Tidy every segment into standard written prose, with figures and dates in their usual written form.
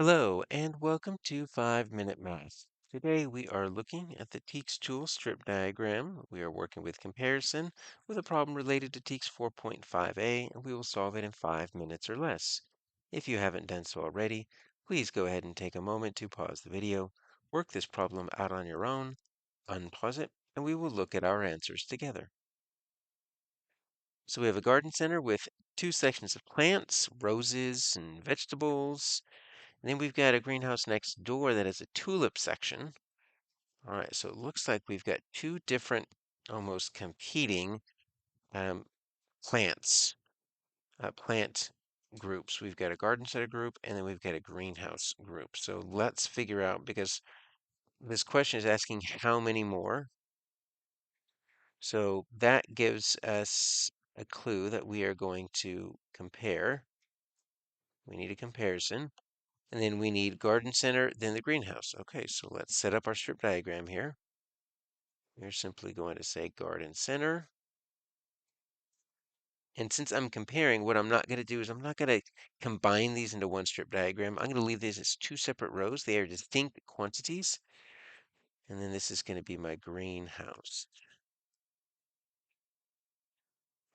Hello, and welcome to 5-Minute Math. Today we are looking at the TEKS tool strip diagram. We are working with comparison with a problem related to TEKS 4.5a, and we will solve it in 5 minutes or less. If you haven't done so already, please go ahead and take a moment to pause the video, work this problem out on your own, unpause it, and we will look at our answers together. So we have a garden center with two sections of plants, roses and vegetables. And then we've got a greenhouse next door that has a tulip section. All right, so it looks like we've got two different, almost competing um, plants, plant groups. We've got a garden center group, and then we've got a greenhouse group. So let's figure out, because this question is asking how many more. So that gives us a clue that we are going to compare. We need a comparison. And then we need garden center, then the greenhouse. Okay, so let's set up our strip diagram here. We're simply going to say garden center. And since I'm comparing, what I'm not going to do is I'm not going to combine these into one strip diagram. I'm going to leave these as two separate rows. They are distinct quantities. And then this is going to be my greenhouse.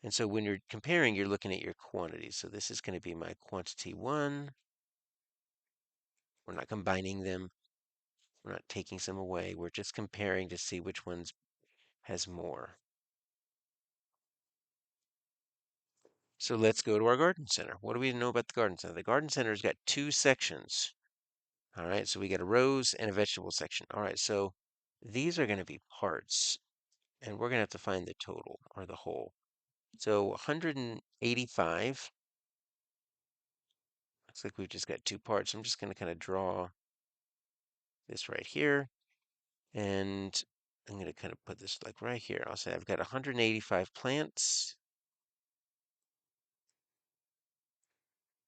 And so when you're comparing, you're looking at your quantities. So this is going to be my quantity 1. We're not combining them. We're not taking some away. We're just comparing to see which ones has more. So let's go to our garden center. What do we know about the garden center? The garden center's got two sections. All right, so we got a rose and a vegetable section. All right, so these are going to be parts, and we're going to have to find the total or the whole. So 185, looks like we've just got two parts. I'm just going to kind of draw this right here, and I'm going to kind of put this like right here. I'll say I've got 185 plants,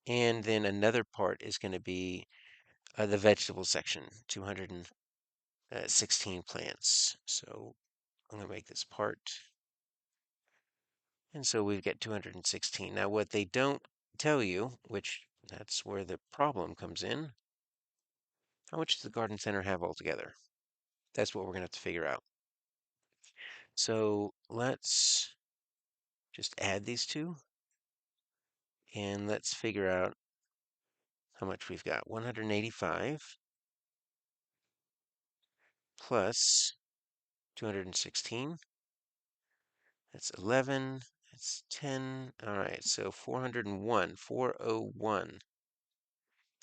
and then another part is going to be the vegetable section, 216 plants. So I'm going to make this part. And so we've got 216. Now, what they don't tell you, which that's where the problem comes in, how much does the garden center have altogether? That's what we're going to have to figure out. So let's just add these two, and let's figure out how much we've got. 185 plus 216. That's 11. That's 10. All right, so 401, 401.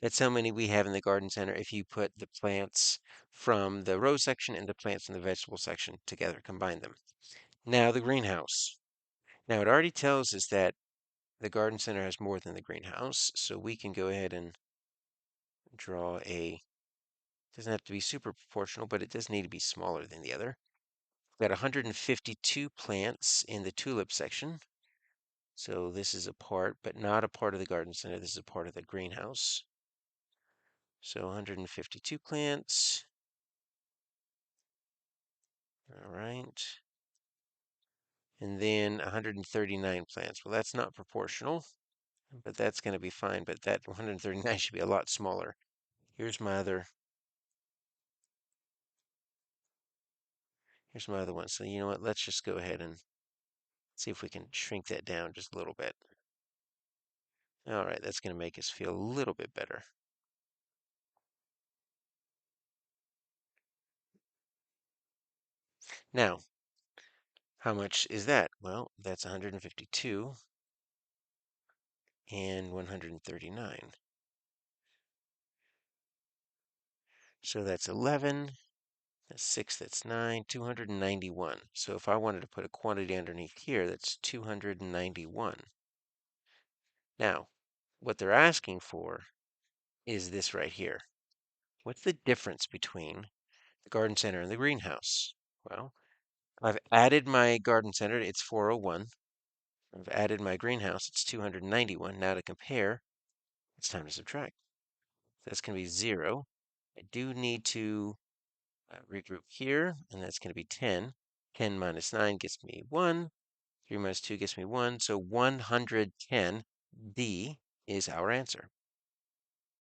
That's how many we have in the garden center if you put the plants from the rose section and the plants in the vegetable section together, combine them. Now the greenhouse. Now it already tells us that the garden center has more than the greenhouse, so we can go ahead and draw doesn't have to be super proportional, but it does need to be smaller than the other. We've got 152 plants in the tulip section. So this is a part, but not a part of the garden center. This is a part of the greenhouse. So 152 plants. All right. And then 139 plants. Well, that's not proportional, but that's going to be fine. But that 139 should be a lot smaller. Here's my other, here's my other one. So you know what? Let's just go ahead and see if we can shrink that down just a little bit. All right, that's going to make us feel a little bit better. Now, how much is that? Well, that's 152 and 139. So that's 11, that's 6, that's 9, 291. So if I wanted to put a quantity underneath here, that's 291. Now, what they're asking for is this right here. What's the difference between the garden center and the greenhouse? Well, I've added my garden center, it's 401. I've added my greenhouse, it's 291. Now to compare, it's time to subtract. That's going to be 0. I do need to regroup here, and that's going to be 10. 10 minus 9 gets me 1. 3 minus 2 gets me 1. So 110. D is our answer.